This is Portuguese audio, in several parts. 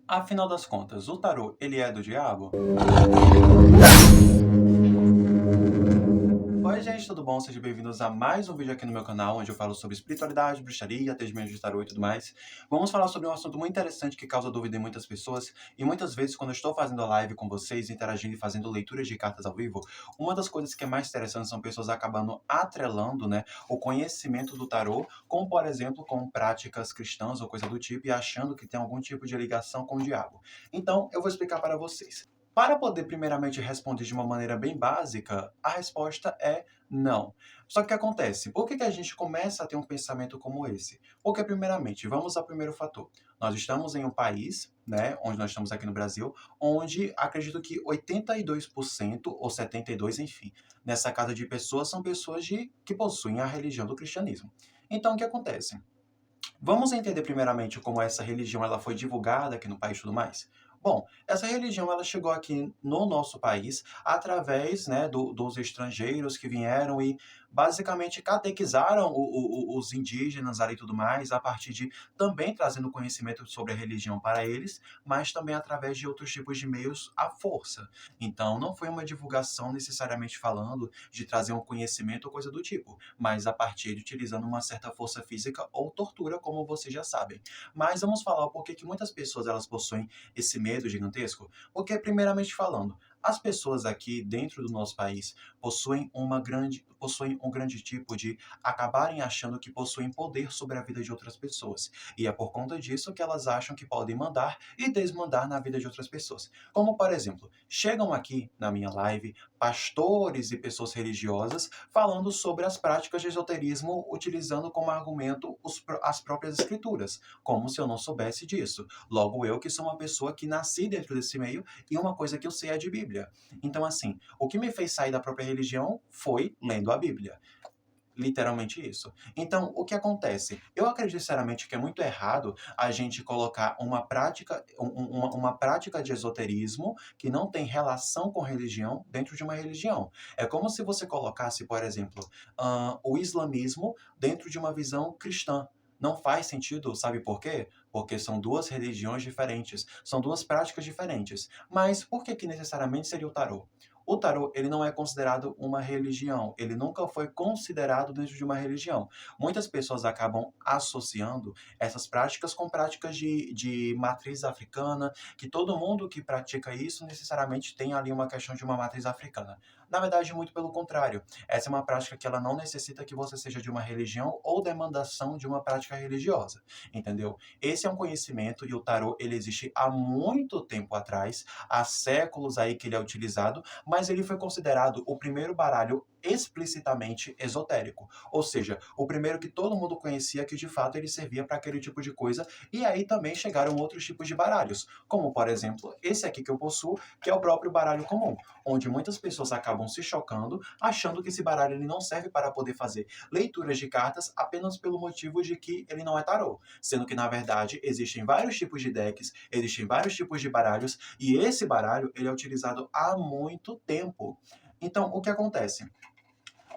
Afinal das contas, o tarô, ele é do diabo? Oi, gente, tudo bom? Sejam bem-vindos a mais um vídeo aqui no meu canal, onde eu falo sobre espiritualidade, bruxaria, atendimento de tarô e tudo mais. Vamos falar sobre um assunto muito interessante que causa dúvida em muitas pessoas, e muitas vezes quando eu estou fazendo a live com vocês, interagindo e fazendo leituras de cartas ao vivo, uma das coisas que é mais interessante são pessoas acabando atrelando, né, o conhecimento do tarô com, por exemplo, com práticas cristãs ou coisa do tipo, e achando que tem algum tipo de ligação com o diabo. Então, eu vou explicar para vocês. Para poder primeiramente responder de uma maneira bem básica, a resposta é não. Só que o que acontece? Por que a gente começa a ter um pensamento como esse? Porque, primeiramente, vamos ao primeiro fator. Nós estamos em um país, né, onde nós estamos aqui no Brasil, onde acredito que 82% ou 72%, enfim, nessa casa de pessoas são pessoas que possuem a religião do cristianismo. Então, o que acontece? Vamos entender primeiramente como essa religião ela foi divulgada aqui no país e tudo mais? Bom, essa religião ela chegou aqui no nosso país através, né, dos estrangeiros que vieram e basicamente catequizaram os indígenas ali e tudo mais, a partir de também trazendo conhecimento sobre a religião para eles, mas também através de outros tipos de meios à força. Então, não foi uma divulgação necessariamente falando de trazer um conhecimento ou coisa do tipo, mas a partir de utilizando uma certa força física ou tortura, como vocês já sabem. Mas vamos falar o porquê que muitas pessoas elas possuem esse medo gigantesco? Porque, primeiramente falando, as pessoas aqui dentro do nosso país possuem um grande tipo de acabarem achando que possuem poder sobre a vida de outras pessoas. E é por conta disso que elas acham que podem mandar e desmandar na vida de outras pessoas. Como, por exemplo, chegam aqui na minha live pastores e pessoas religiosas falando sobre as práticas de esoterismo utilizando como argumento as próprias escrituras, como se eu não soubesse disso. Logo, eu que sou uma pessoa que nasci dentro desse meio e uma coisa que eu sei é de Bíblia. Então, assim, o que me fez sair da própria religião foi lendo a Bíblia. Literalmente isso. Então, o que acontece? Eu acredito sinceramente que é muito errado a gente colocar uma prática de esoterismo que não tem relação com religião dentro de uma religião. É como se você colocasse, por exemplo, o islamismo dentro de uma visão cristã. Não faz sentido, sabe por quê? Porque são duas religiões diferentes, são duas práticas diferentes. Mas por que necessariamente seria o tarô? O tarô, ele não é considerado uma religião, ele nunca foi considerado dentro de uma religião. Muitas pessoas acabam associando essas práticas com práticas de matriz africana, que todo mundo que pratica isso necessariamente tem ali uma questão de uma matriz africana. Na verdade, muito pelo contrário. Essa é uma prática que ela não necessita que você seja de uma religião ou demandação de uma prática religiosa, entendeu? Esse é um conhecimento e o tarô, ele existe há muito tempo atrás, há séculos aí que ele é utilizado, mas ele foi considerado o primeiro baralho explicitamente esotérico. Ou seja, o primeiro que todo mundo conhecia que de fato ele servia para aquele tipo de coisa, e aí também chegaram outros tipos de baralhos, como por exemplo, esse aqui que eu possuo, que é o próprio baralho comum, onde muitas pessoas acabam se chocando, achando que esse baralho ele não serve para poder fazer leituras de cartas apenas pelo motivo de que ele não é tarô, sendo que na verdade existem vários tipos de decks, existem vários tipos de baralhos, e esse baralho ele é utilizado há muito tempo. Então, o que acontece?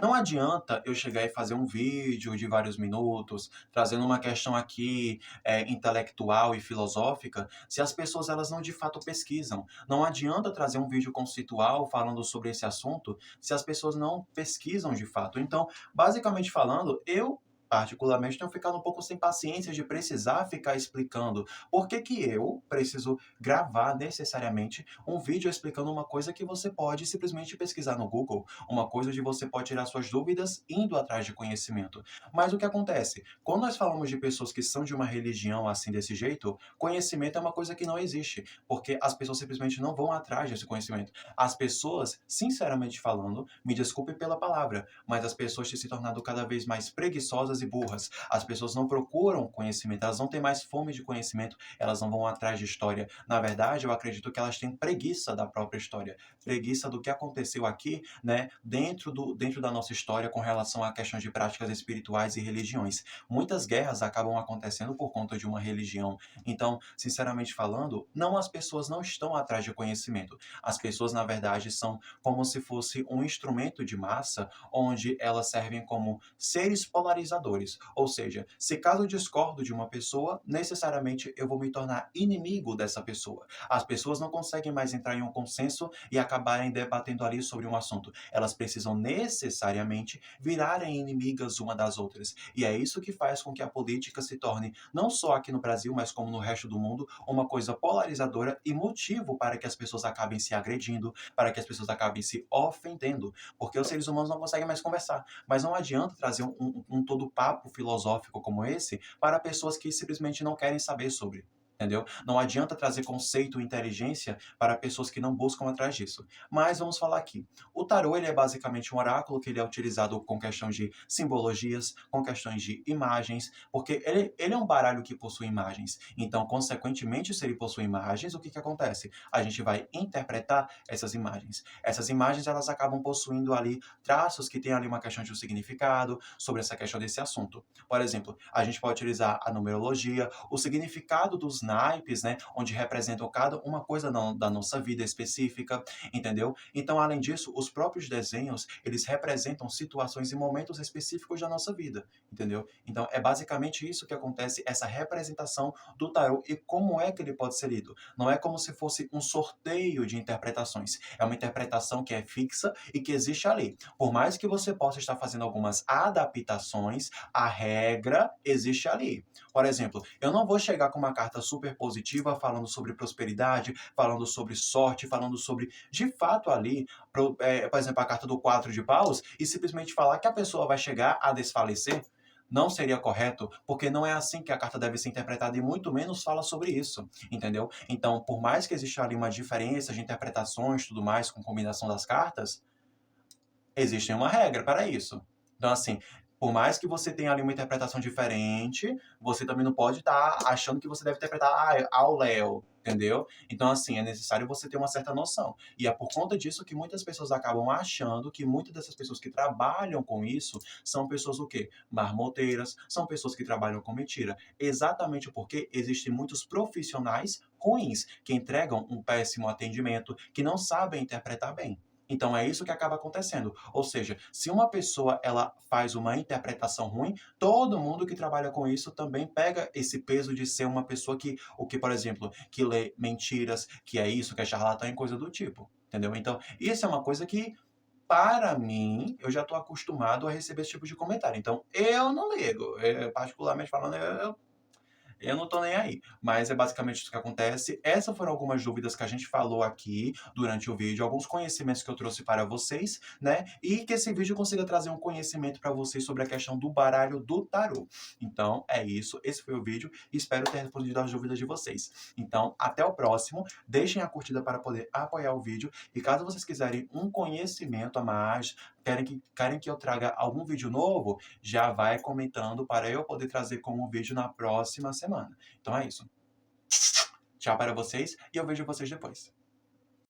Não adianta eu chegar e fazer um vídeo de vários minutos, trazendo uma questão aqui intelectual e filosófica, se as pessoas elas não de fato pesquisam. Não adianta trazer um vídeo conceitual falando sobre esse assunto, se as pessoas não pesquisam de fato. Então, basicamente falando, eu particularmente tenho ficado um pouco sem paciência de precisar ficar explicando por que que eu preciso gravar necessariamente um vídeo explicando uma coisa que você pode simplesmente pesquisar no Google, uma coisa onde você pode tirar suas dúvidas indo atrás de conhecimento. Mas o que acontece? Quando nós falamos de pessoas que são de uma religião assim desse jeito, conhecimento é uma coisa que não existe, porque as pessoas simplesmente não vão atrás desse conhecimento. As pessoas, sinceramente falando, me desculpe pela palavra, mas as pessoas têm se tornado cada vez mais preguiçosas e burras. As pessoas não procuram conhecimento, elas não têm mais fome de conhecimento, elas não vão atrás de história. Na verdade, eu acredito que elas têm preguiça da própria história, preguiça do que aconteceu aqui, né, dentro da nossa história com relação à questão de práticas espirituais e religiões. Muitas guerras acabam acontecendo por conta de uma religião. Então, sinceramente falando, não, as pessoas não estão atrás de conhecimento. As pessoas, na verdade, são como se fosse um instrumento de massa, onde elas servem como seres polarizadores. fatores. Ou seja, se caso eu discordo de uma pessoa, necessariamente eu vou me tornar inimigo dessa pessoa. As pessoas não conseguem mais entrar em um consenso e acabarem debatendo ali sobre um assunto. Elas precisam necessariamente virarem inimigas uma das outras. E é isso que faz com que a política se torne, não só aqui no Brasil, mas como no resto do mundo, uma coisa polarizadora e motivo para que as pessoas acabem se agredindo, para que as pessoas acabem se ofendendo, porque os seres humanos não conseguem mais conversar. Mas não adianta trazer um todo papo filosófico como esse para pessoas que simplesmente não querem saber sobre. Entendeu? Não adianta trazer conceito e inteligência para pessoas que não buscam atrás disso. Mas vamos falar aqui. O tarô ele é basicamente um oráculo que ele é utilizado com questão de simbologias, com questões de imagens, porque ele é um baralho que possui imagens. Então, consequentemente, se ele possui imagens, o que acontece? A gente vai interpretar essas imagens. Essas imagens elas acabam possuindo ali traços que têm ali uma questão de um significado sobre essa questão desse assunto. Por exemplo, a gente pode utilizar a numerologia, o significado dos naipes, né, onde representam cada uma coisa da nossa vida específica, entendeu? Então, além disso, os próprios desenhos, eles representam situações e momentos específicos da nossa vida, entendeu? Então, é basicamente isso que acontece, essa representação do tarô e como é que ele pode ser lido. Não é como se fosse um sorteio de interpretações, é uma interpretação que é fixa e que existe ali. Por mais que você possa estar fazendo algumas adaptações, a regra existe ali. Por exemplo, eu não vou chegar com uma carta super positiva falando sobre prosperidade, falando sobre sorte, falando sobre, de fato ali, por exemplo, a carta do 4 de paus, e simplesmente falar que a pessoa vai chegar a desfalecer. Não seria correto, porque não é assim que a carta deve ser interpretada e muito menos fala sobre isso, entendeu? Então, por mais que exista ali uma diferença de interpretações e tudo mais com combinação das cartas, existe uma regra para isso. Então, assim, por mais que você tenha ali uma interpretação diferente, você também não pode estar achando que você deve interpretar ao Léo, entendeu? Então, assim, é necessário você ter uma certa noção. E é por conta disso que muitas pessoas acabam achando que muitas dessas pessoas que trabalham com isso são pessoas o quê? Marmoteiras, são pessoas que trabalham com mentira. Exatamente porque existem muitos profissionais ruins que entregam um péssimo atendimento, que não sabem interpretar bem. Então é isso que acaba acontecendo. Ou seja, se uma pessoa ela faz uma interpretação ruim, todo mundo que trabalha com isso também pega esse peso de ser uma pessoa que, por exemplo, que lê mentiras, que é isso, que é charlatão e coisa do tipo. Entendeu? Então, isso é uma coisa que, para mim, eu já estou acostumado a receber esse tipo de comentário. Então, eu não ligo. Particularmente falando, eu não tô nem aí, mas é basicamente isso que acontece. Essas foram algumas dúvidas que a gente falou aqui durante o vídeo, alguns conhecimentos que eu trouxe para vocês, né? E que esse vídeo consiga trazer um conhecimento para vocês sobre a questão do baralho do tarô. Então, é isso. Esse foi o vídeo e espero ter respondido as dúvidas de vocês. Então, até o próximo. Deixem a curtida para poder apoiar o vídeo. E caso vocês quiserem um conhecimento a mais, querem que eu traga algum vídeo novo, já vai comentando para eu poder trazer como vídeo na próxima semana. Então é isso. Tchau para vocês e eu vejo vocês depois.